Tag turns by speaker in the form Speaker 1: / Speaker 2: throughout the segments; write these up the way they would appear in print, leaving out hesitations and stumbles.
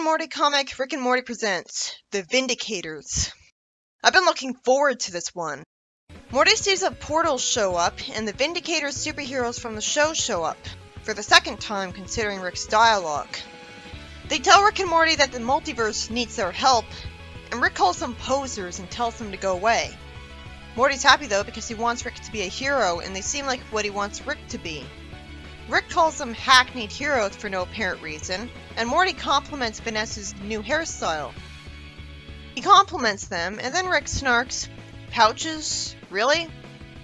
Speaker 1: Morty comic, Rick and Morty presents The Vindicators. I've been looking forward to this one. Morty sees a portal show up, and the Vindicators superheroes from the show show up, for the second time considering Rick's dialogue. They tell Rick and Morty that the multiverse needs their help, and Rick calls them posers and tells them to go away. Morty's happy though because he wants Rick to be a hero, and they seem like what he wants Rick to be. Rick calls them hackneyed heroes for no apparent reason, and Morty compliments Vanessa's new hairstyle. He compliments them, and then Rick snarks, "Pouches? Really?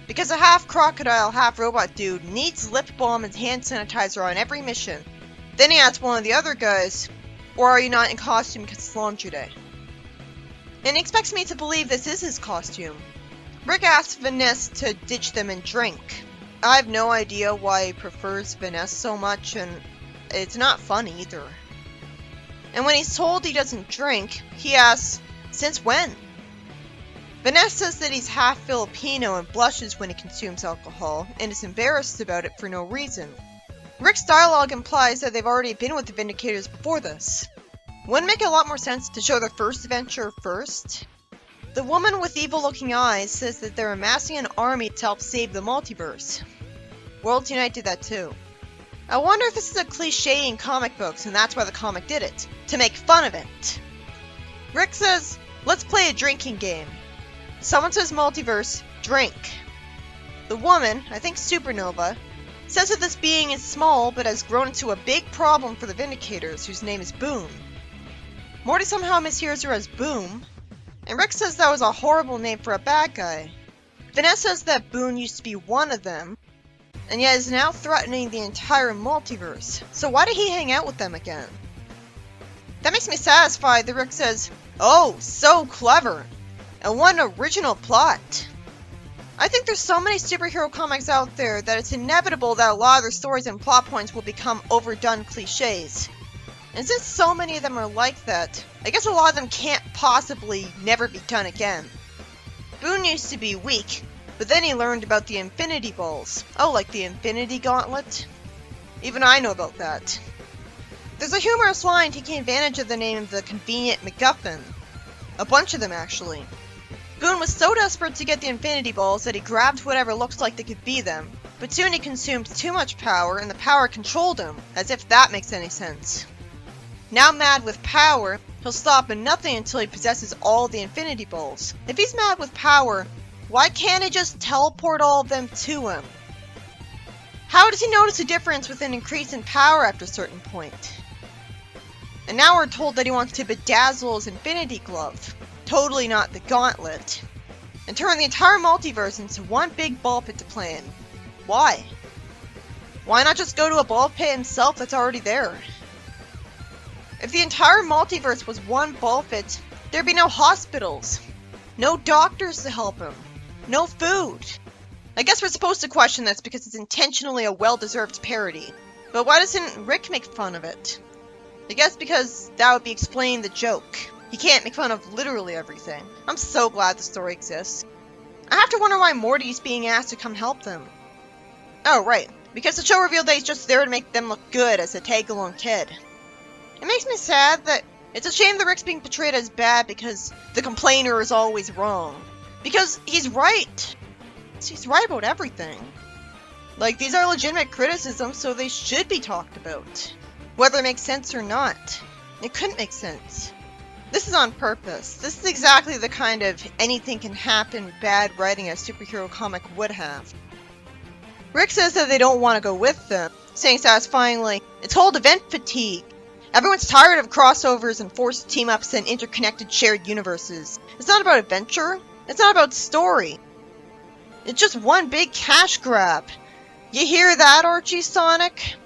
Speaker 1: Because a half-crocodile, half-robot dude needs lip balm and hand sanitizer on every mission." Then he asks one of the other guys, "Or are you not in costume because it's laundry day?" And he expects me to believe this is his costume. Rick asks Vanessa to ditch them and drink. I have no idea why he prefers Vanessa so much, and it's not fun either. And when he's told he doesn't drink, he asks, "Since when?" Vanessa says that he's half Filipino and blushes when he consumes alcohol, and is embarrassed about it for no reason. Rick's dialogue implies that they've already been with the Vindicators before this. Wouldn't it make a lot more sense to show their first adventure first? The woman with evil-looking eyes says that they're amassing an army to help save the multiverse. Worlds Unite did that too. I wonder if this is a cliché in comic books and that's why the comic did it, to make fun of it. Rick says, "Let's play a drinking game." Someone says multiverse, drink. The woman, I think Supernova, says that this being is small but has grown into a big problem for the Vindicators, whose name is Boom. Morty somehow mishears her as Boom, and Rick says that was a horrible name for a bad guy. Vanessa says that Boone used to be one of them, and yet is now threatening the entire multiverse. So why did he hang out with them again? That makes me satisfied that Rick says, "Oh, so clever, and what an original plot." I think there's so many superhero comics out there that it's inevitable that a lot of their stories and plot points will become overdone cliches. And since so many of them are like that, I guess a lot of them can't possibly never be done again. Boone used to be weak, but then he learned about the Infinity Balls. Oh, like the Infinity Gauntlet? Even I know about that. There's a humorous line taking advantage of the name of the convenient MacGuffin. A bunch of them, actually. Boone was so desperate to get the Infinity Balls that he grabbed whatever looks like they could be them, but soon he consumed too much power and the power controlled him, as if that makes any sense. Now mad with power, he'll stop at nothing until he possesses all the Infinity Balls. If he's mad with power, why can't he just teleport all of them to him? How does he notice a difference with an increase in power after a certain point? And now we're told that he wants to bedazzle his Infinity Glove, totally not the Gauntlet, and turn the entire multiverse into one big ball pit to play in. Why? Why not just go to a ball pit himself that's already there? If the entire multiverse was one ball pit, there'd be no hospitals, no doctors to help him, no food. I guess we're supposed to question this because it's intentionally a well-deserved parody. But why doesn't Rick make fun of it? I guess because that would be explaining the joke. He can't make fun of literally everything. I'm so glad the story exists. I have to wonder why Morty's being asked to come help them. Oh, right. Because the show revealed that he's just there to make them look good as a tag-along kid. It makes me sad that it's a shame that Rick's being portrayed as bad because the complainer is always wrong. Because he's right. He's right about everything. Like, these are legitimate criticisms, so they should be talked about. Whether it makes sense or not. It couldn't make sense. This is on purpose. This is exactly the kind of anything can happen bad writing a superhero comic would have. Rick says that they don't want to go with them, saying satisfyingly, "It's called event fatigue. Everyone's tired of crossovers and forced team-ups and interconnected shared universes. It's not about adventure. It's not about story. It's just one big cash grab. You hear that, Archie Sonic?"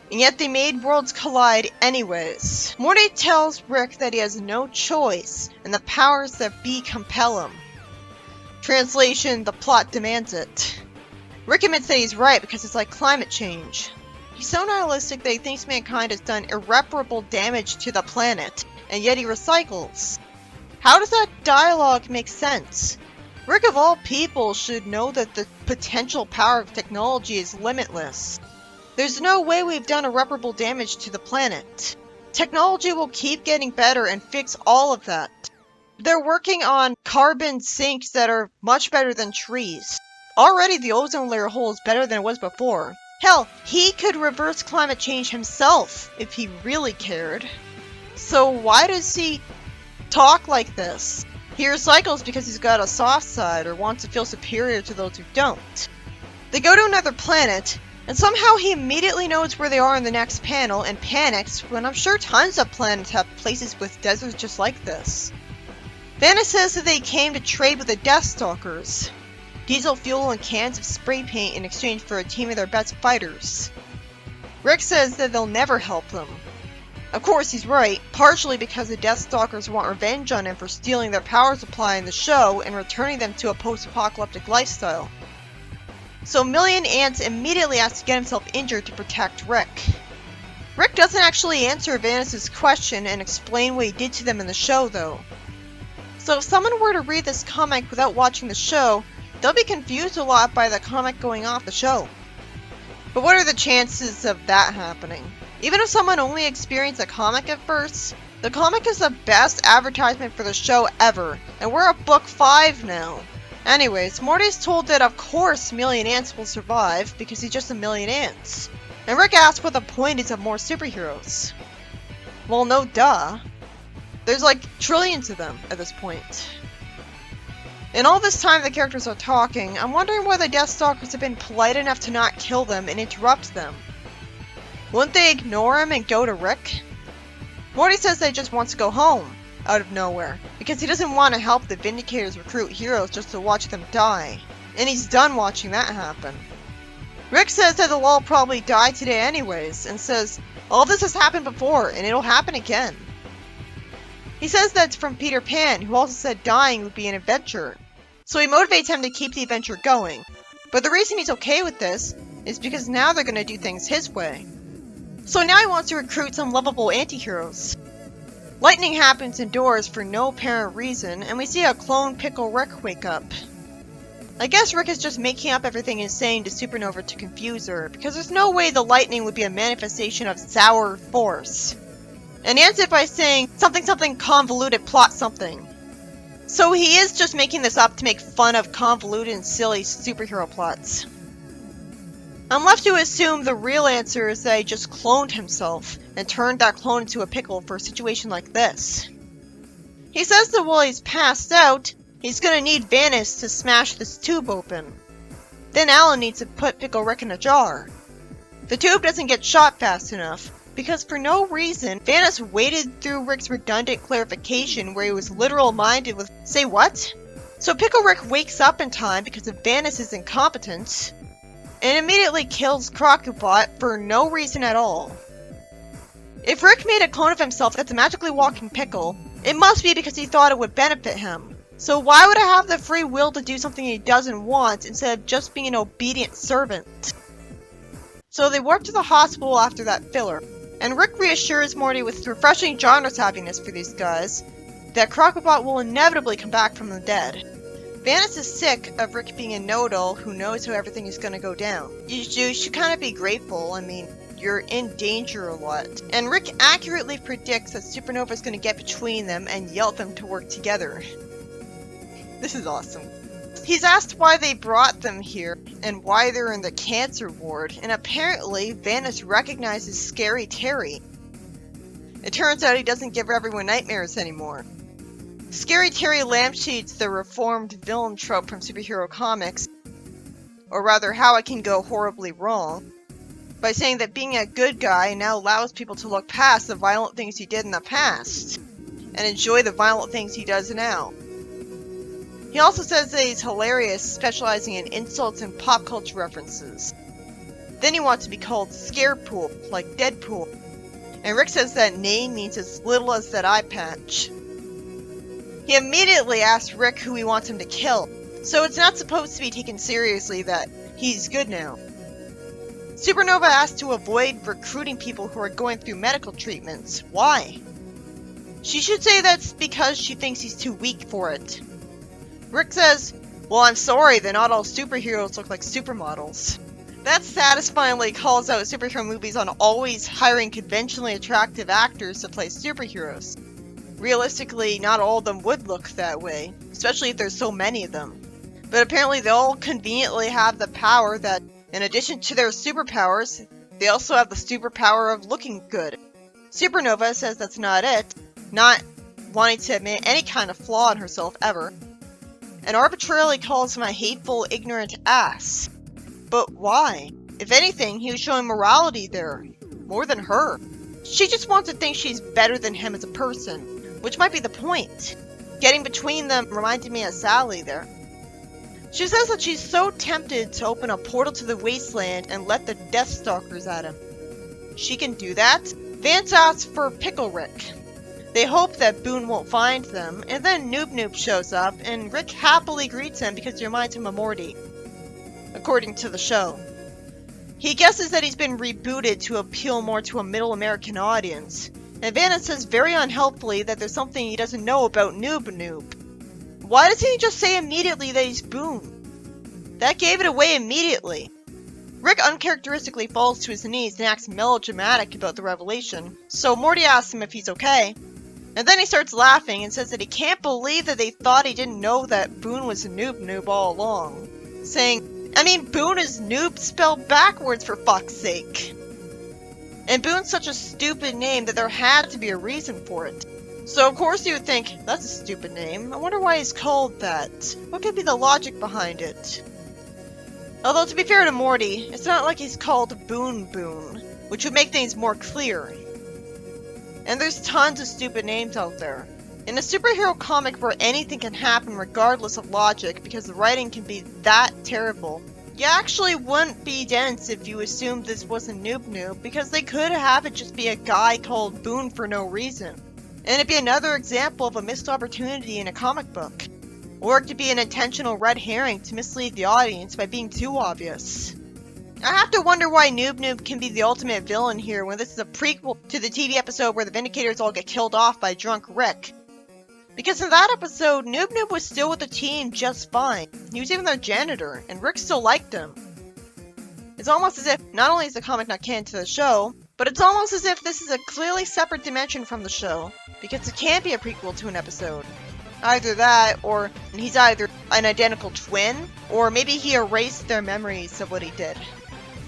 Speaker 1: And yet they made worlds collide anyways. Morty tells Rick that he has no choice, and the powers that be compel him. Translation, the plot demands it. Rick admits that he's right because it's like climate change. He's so nihilistic that he thinks mankind has done irreparable damage to the planet, and yet he recycles. How does that dialogue make sense? Rick of all people should know that the potential power of technology is limitless. There's no way we've done irreparable damage to the planet. Technology will keep getting better and fix all of that. They're working on carbon sinks that are much better than trees. Already the ozone layer holds better than it was before. Hell, he could reverse climate change himself if he really cared. So why does he talk like this? He recycles because he's got a soft side or wants to feel superior to those who don't. They go to another planet, and somehow he immediately knows where they are in the next panel and panics when I'm sure tons of planets have places with deserts just like this. Vanna says that they came to trade with the Death Stalkers. Diesel fuel and cans of spray paint in exchange for a team of their best fighters. Rick says that they'll never help them. Of course, he's right, partially because the Death Stalkers want revenge on him for stealing their power supply in the show and returning them to a post-apocalyptic lifestyle. So Million Ants immediately has to get himself injured to protect Rick. Rick doesn't actually answer Vanessa's question and explain what he did to them in the show, though. So if someone were to read this comic without watching the show, they'll be confused a lot by the comic going off the show. But what are the chances of that happening? Even if someone only experienced a comic at first, the comic is the best advertisement for the show ever, and we're at book 5 now. Anyways, Morty's told that of course Million Ants will survive because he's just a million ants. And Rick asks what the point is of more superheroes. Well, no duh. There's like trillions of them at this point. In all this time the characters are talking, I'm wondering why the Death Stalkers have been polite enough to not kill them and interrupt them. Wouldn't they ignore him and go to Rick? Morty says that he just wants to go home, out of nowhere, because he doesn't want to help the Vindicators recruit heroes just to watch them die. And he's done watching that happen. Rick says that they'll all probably die today anyways, and says, all this has happened before, and it'll happen again. He says that's from Peter Pan, who also said dying would be an adventure. So he motivates him to keep the adventure going. But the reason he's okay with this is because now they're going to do things his way. So now he wants to recruit some lovable anti-heroes. Lightning happens indoors for no apparent reason, and we see a clone Pickle Rick wake up. I guess Rick is just making up everything he's saying to Supernova to confuse her, because there's no way the lightning would be a manifestation of sour force. And he ends it by saying something convoluted plot something. So he is just making this up to make fun of convoluted and silly superhero plots. I'm left to assume the real answer is that he just cloned himself and turned that clone into a pickle for a situation like this. He says that while he's passed out, he's gonna need Vanis to smash this tube open. Then Alan needs to put Pickle Rick in a jar. The tube doesn't get shot fast enough, because for no reason, Vanis waded through Rick's redundant clarification where he was literal-minded with, say what? So Pickle Rick wakes up in time because of Vanis's incompetence, and immediately kills Crocobot for no reason at all. If Rick made a clone of himself that's a magically walking pickle, it must be because he thought it would benefit him. So why would I have the free will to do something he doesn't want instead of just being an obedient servant? So they warp to the hospital after that filler, and Rick reassures Morty with refreshing genre happiness for these guys that Crocobot will inevitably come back from the dead. Vanis is sick of Rick being a know-it-all who knows how everything is going to go down. You should kind of be grateful, I mean, you're in danger a lot. And Rick accurately predicts that Supernova is going to get between them and yell at them to work together. This is awesome. He's asked why they brought them here, and why they're in the cancer ward, and apparently Vanis recognizes Scary Terry. It turns out he doesn't give everyone nightmares anymore. Scary Terry lampshades the reformed villain trope from superhero comics, or rather how it can go horribly wrong, by saying that being a good guy now allows people to look past the violent things he did in the past, and enjoy the violent things he does now. He also says that he's hilarious, specializing in insults and pop culture references. Then he wants to be called Scarepool, like Deadpool, and Rick says that name means as little as that eye patch. He immediately asks Rick who he wants him to kill, so it's not supposed to be taken seriously that he's good now. Supernova asks to avoid recruiting people who are going through medical treatments. Why? She should say that's because she thinks he's too weak for it. Rick says, well, I'm sorry that not all superheroes look like supermodels. That satisfyingly calls out superhero movies on always hiring conventionally attractive actors to play superheroes. Realistically, not all of them would look that way, especially if there's so many of them. But apparently they all conveniently have the power that, in addition to their superpowers, they also have the superpower of looking good. Supernova says that's not it, not wanting to admit any kind of flaw in herself ever, and arbitrarily calls him a hateful, ignorant ass. But why? If anything, he was showing morality there, more than her. She just wants to think she's better than him as a person, which might be the point. Getting between them reminded me of Sally there. She says that she's so tempted to open a portal to the wasteland and let the Death Stalkers at him. She can do that? Vance asks for Pickle Rick. They hope that Boone won't find them, and then Noob Noob shows up, and Rick happily greets him because he reminds him of Morty, according to the show. He guesses that he's been rebooted to appeal more to a middle American audience, and Vanna says very unhelpfully that there's something he doesn't know about Noob Noob. Why doesn't he just say immediately that he's Boone? That gave it away immediately. Rick uncharacteristically falls to his knees and acts melodramatic about the revelation, so Morty asks him if he's okay. And then he starts laughing and says that he can't believe that they thought he didn't know that Boone was a Noob Noob all along. Saying, I mean, Boone is noob spelled backwards for fuck's sake. And Boone's such a stupid name that there had to be a reason for it. So of course you would think, that's a stupid name. I wonder why he's called that. What could be the logic behind it? Although to be fair to Morty, it's not like he's called Boone Boone, which would make things more clear. And there's tons of stupid names out there. In a superhero comic where anything can happen regardless of logic because the writing can be that terrible, you actually wouldn't be dense if you assumed this wasn't Noob Noob, because they could have it just be a guy called Boone for no reason. And it'd be another example of a missed opportunity in a comic book. Or it could be an intentional red herring to mislead the audience by being too obvious. I have to wonder why Noob Noob can be the ultimate villain here when this is a prequel to the TV episode where the Vindicators all get killed off by drunk Rick. Because in that episode, Noob Noob was still with the team just fine. He was even their janitor, and Rick still liked him. It's almost as if not only is the comic not canon to the show, but it's almost as if this is a clearly separate dimension from the show, because it can't be a prequel to an episode. Either that, or he's either an identical twin, or maybe he erased their memories of what he did.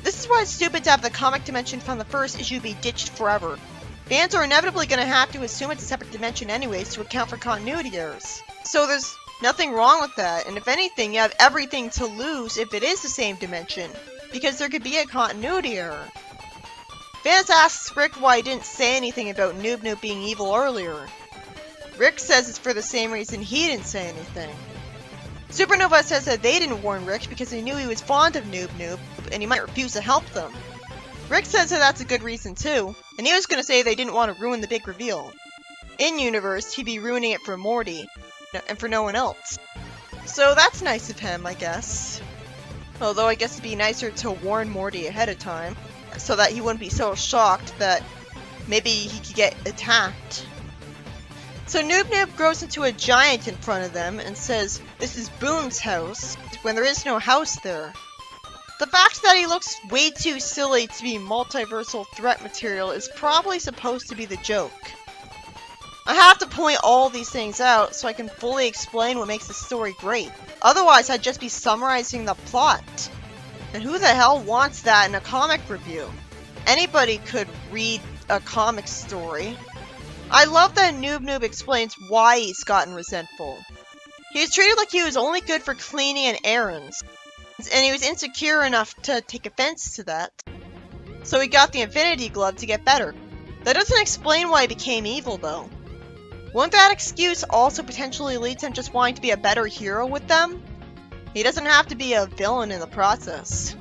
Speaker 1: This is why it's stupid to have the comic dimension from the first issue be ditched forever. Fans are inevitably going to have to assume it's a separate dimension anyways to account for continuity errors. So there's nothing wrong with that, and if anything, you have everything to lose if it is the same dimension, because there could be a continuity error. Vance asks Rick why he didn't say anything about Noob Noob being evil earlier. Rick says it's for the same reason he didn't say anything. Supernova says that they didn't warn Rick because they knew he was fond of Noob Noob, and he might refuse to help them. Rick says that that's a good reason too, and he was going to say they didn't want to ruin the big reveal. In-universe, he'd be ruining it for Morty, and for no one else. So that's nice of him, I guess. Although I guess it'd be nicer to warn Morty ahead of time, so that he wouldn't be so shocked that maybe he could get attacked. So Noob Noob grows into a giant in front of them and says, "This is Boone's house," when there is no house there. The fact that he looks way too silly to be multiversal threat material is probably supposed to be the joke. I have to point all these things out so I can fully explain what makes the story great. Otherwise, I'd just be summarizing the plot. And who the hell wants that in a comic review? Anybody could read a comic story. I love that Noob Noob explains why he's gotten resentful. He was treated like he was only good for cleaning and errands, and he was insecure enough to take offense to that. So he got the Infinity Glove to get better. That doesn't explain why he became evil, though. Won't that excuse also potentially lead to him just wanting to be a better hero with them? He doesn't have to be a villain in the process.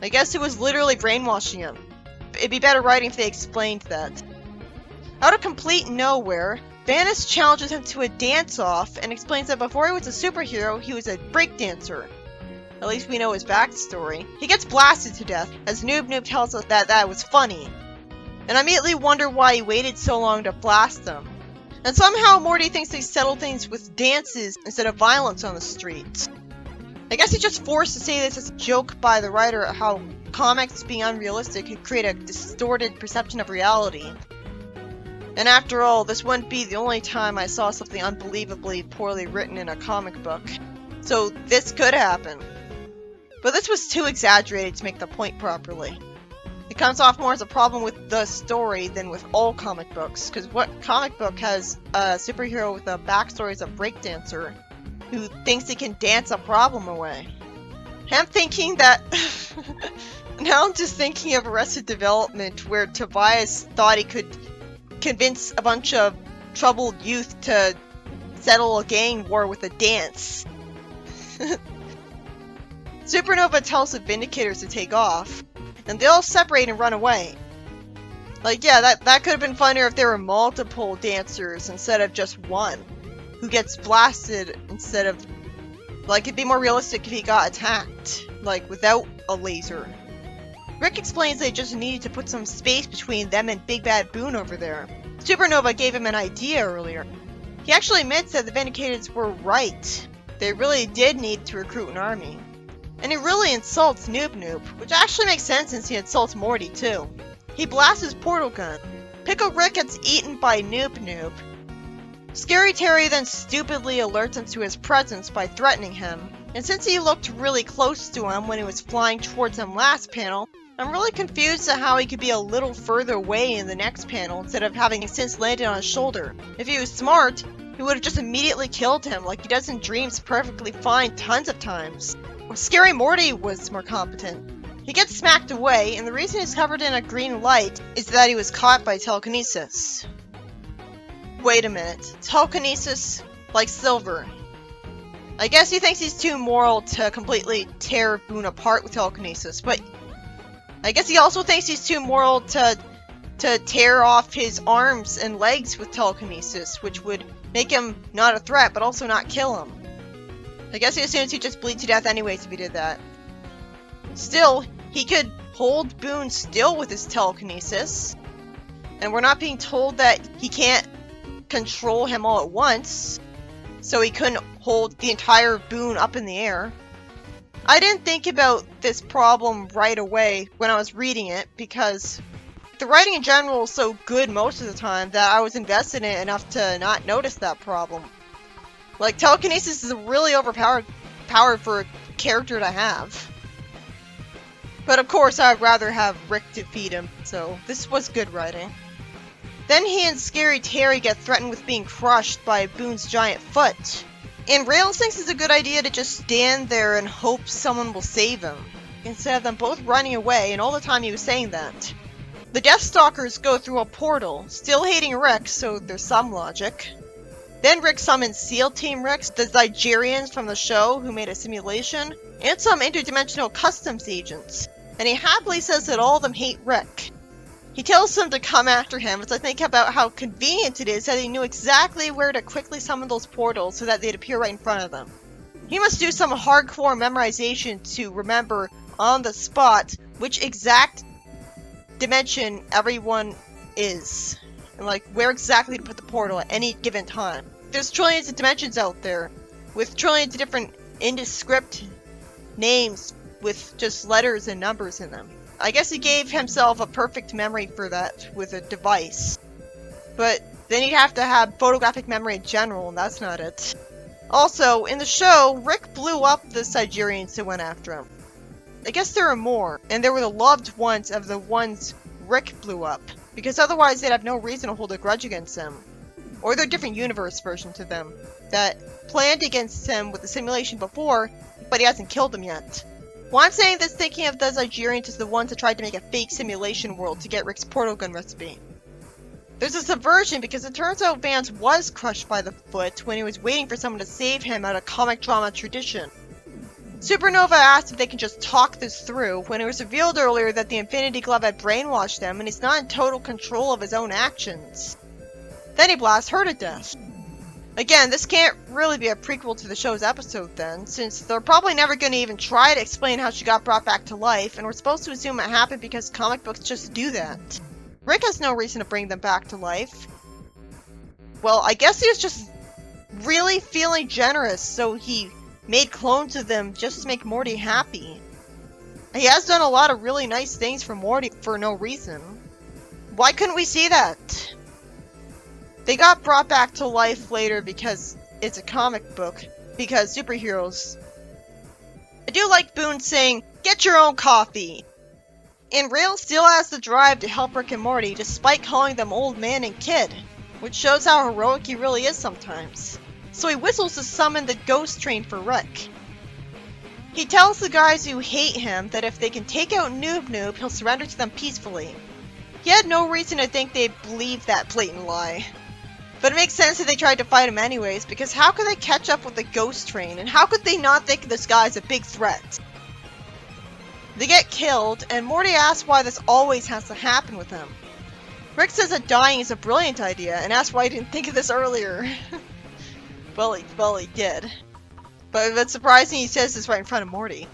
Speaker 1: I guess it was literally brainwashing him. It'd be better writing if they explained that. Out of complete nowhere, Vanis challenges him to a dance-off and explains that before he was a superhero, he was a breakdancer. At least we know his backstory. He gets blasted to death, as Noob Noob tells us that that was funny. And I immediately wonder why he waited so long to blast them. And somehow Morty thinks they settle things with dances instead of violence on the streets. I guess he's just forced to say this as a joke by the writer at how comics being unrealistic could create a distorted perception of reality. And after all, this wouldn't be the only time I saw something unbelievably poorly written in a comic book. So this could happen. But this was too exaggerated to make the point properly. It comes off more as a problem with the story than with all comic books, because what comic book has a superhero with a backstory as a breakdancer who thinks he can dance a problem away? I'm thinking that... now I'm just thinking of Arrested Development, where Tobias thought he could convince a bunch of troubled youth to settle a gang war with a dance. Supernova tells the Vindicators to take off, and they all separate and run away. Like, yeah, that could have been funnier if there were multiple dancers instead of just one, who gets blasted instead of... Like, it'd be more realistic if he got attacked, like, without a laser. Rick explains they just needed to put some space between them and Big Bad Boone over there. Supernova gave him an idea earlier. He actually admits that the Vindicators were right. They really did need to recruit an army. And he really insults Noob Noob, which actually makes sense since he insults Morty too. He blasts his portal gun. Pickle Rick gets eaten by Noob Noob. Scary Terry then stupidly alerts him to his presence by threatening him. And since he looked really close to him when he was flying towards him last panel, I'm really confused at how he could be a little further away in the next panel instead of having since landed on his shoulder. If he was smart, he would have just immediately killed him like he does in dreams perfectly fine tons of times. Scary Morty was more competent. He gets smacked away, and the reason he's covered in a green light is that he was caught by telekinesis. Wait a minute. Telekinesis like Silver. I guess he thinks he's too moral to completely tear Boone apart with telekinesis, but I guess he also thinks he's too moral to tear off his arms and legs with telekinesis, which would make him not a threat, but also not kill him. I guess he assumes he'd just bleed to death anyways if he did that. Still, he could hold Boone still with his telekinesis, and we're not being told that he can't control him all at once, so he couldn't hold the entire Boone up in the air. I didn't think about this problem right away when I was reading it, because the writing in general is so good most of the time that I was invested in it enough to not notice that problem. Like, telekinesis is really overpowered for a character to have. But of course, I'd rather have Rick defeat him, so this was good writing. Then he and Scary Terry get threatened with being crushed by Boone's giant foot. And Rails thinks it's a good idea to just stand there and hope someone will save him, instead of them both running away, and all the time he was saying that. The Death Stalkers go through a portal, still hating Rick, so there's some logic. Then Rick summons SEAL Team Rick, the Zygerians from the show who made a simulation, and some interdimensional customs agents, and he happily says that all of them hate Rick. He tells them to come after him as I think about how convenient it is that he knew exactly where to quickly summon those portals so that they'd appear right in front of them. He must do some hardcore memorization to remember on the spot which exact dimension everyone is, and like where exactly to put the portal at any given time. There's trillions of dimensions out there, with trillions of different indescript names with just letters and numbers in them. I guess he gave himself a perfect memory for that with a device. But then he'd have to have photographic memory in general, and that's not it. Also, in the show, Rick blew up the Zygerians that went after him. I guess there are more, and they were the loved ones of the ones Rick blew up, because otherwise they'd have no reason to hold a grudge against him. Or they're different universe versions of them that planned against him with the simulation before, but he hasn't killed them yet. Well, I'm saying this thinking of the Zygerians as the ones that tried to make a fake simulation world to get Rick's portal gun recipe. There's a subversion because it turns out Vance was crushed by the foot when he was waiting for someone to save him out of comic drama tradition. Supernova asked if they can just talk this through when it was revealed earlier that the Infinity Glove had brainwashed them and he's not in total control of his own actions. Then he blasts her to death. Again, this can't really be a prequel to the show's episode then, since they're probably never going to even try to explain how she got brought back to life, and we're supposed to assume it happened because comic books just do that. Rick has no reason to bring them back to life. Well, I guess he was just really feeling generous, so he made clones of them just to make Morty happy. He has done a lot of really nice things for Morty for no reason. Why couldn't we see that? They got brought back to life later because it's a comic book, because superheroes. I do like Boone saying, "Get your own coffee!" And Rail still has the drive to help Rick and Morty despite calling them old man and kid, which shows how heroic he really is sometimes. So he whistles to summon the ghost train for Rick. He tells the guys who hate him that if they can take out Noob Noob, he'll surrender to them peacefully. He had no reason to think they'd believe that blatant lie. But it makes sense that they tried to fight him anyways, because how could they catch up with the ghost train, and how could they not think this guy's a big threat? They get killed, and Morty asks why this always has to happen with him. Rick says that dying is a brilliant idea, and asks why he didn't think of this earlier. well, he did. But it's surprising he says this right in front of Morty.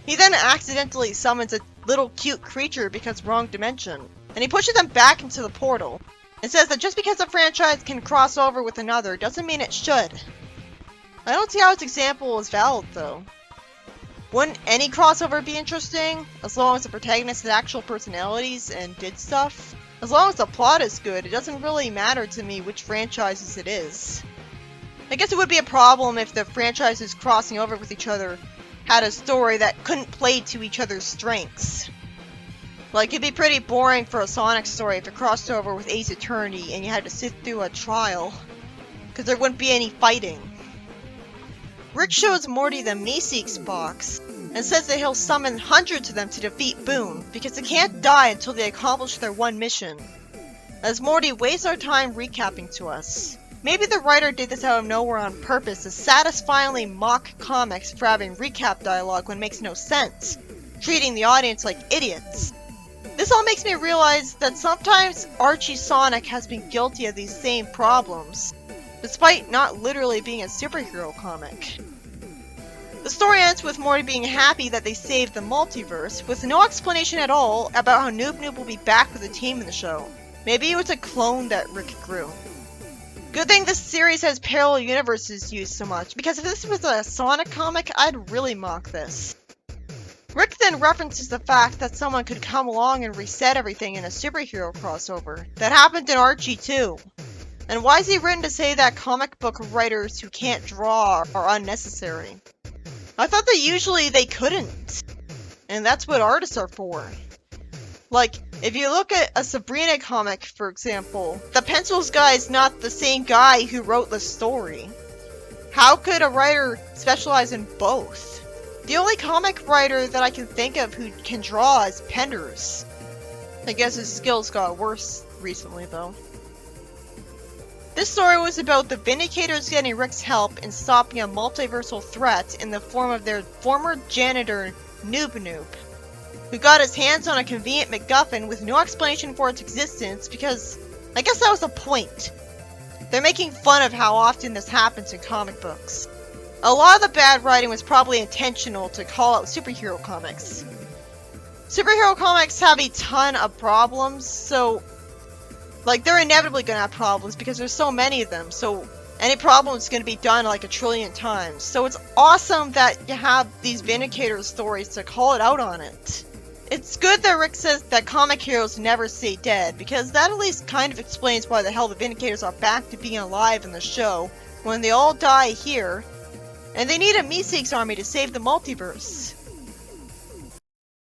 Speaker 1: He then accidentally summons a little cute creature because wrong dimension, and he pushes them back into the portal. It says that just because a franchise can cross over with another doesn't mean it should. I don't see how its example is valid though. Wouldn't any crossover be interesting? As long as the protagonist had actual personalities and did stuff? As long as the plot is good, it doesn't really matter to me which franchises it is. I guess it would be a problem if the franchises crossing over with each other had a story that couldn't play to each other's strengths. Like, it'd be pretty boring for a Sonic story if it crossed over with Ace Attorney and you had to sit through a trial, because there wouldn't be any fighting. Rick shows Morty the Meeseeks box, and says that he'll summon hundreds of them to defeat Boone, because they can't die until they accomplish their one mission. As Morty wastes our time recapping to us. Maybe the writer did this out of nowhere on purpose to satisfyingly mock comics for having recap dialogue when it makes no sense, treating the audience like idiots. This all makes me realize that sometimes Archie Sonic has been guilty of these same problems, despite not literally being a superhero comic. The story ends with Morty being happy that they saved the multiverse, with no explanation at all about how Noob Noob will be back with the team in the show. Maybe it was a clone that Rick grew. Good thing this series has parallel universes used so much, because if this was a Sonic comic, I'd really mock this. Rick then references the fact that someone could come along and reset everything in a superhero crossover. That happened in Archie too. And why is he written to say that comic book writers who can't draw are unnecessary? I thought that usually they couldn't. And that's what artists are for. Like, if you look at a Sabrina comic, for example, the pencils guy is not the same guy who wrote the story. How could a writer specialize in both? The only comic writer that I can think of who can draw is Penders. I guess his skills got worse recently, though. This story was about the Vindicators getting Rick's help in stopping a multiversal threat in the form of their former janitor, Noob Noob, who got his hands on a convenient MacGuffin with no explanation for its existence because I guess that was the point. They're making fun of how often this happens in comic books. A lot of the bad writing was probably intentional to call out superhero comics. Superhero comics have a ton of problems, so like, they're inevitably gonna have problems because there's so many of them, so any problem is gonna be done like a trillion times. So it's awesome that you have these Vindicators stories to call it out on it. It's good that Rick says that comic heroes never stay dead, because that at least kind of explains why the hell the Vindicators are back to being alive in the show, when they all die here, and they need a Meeseeks army to save the multiverse.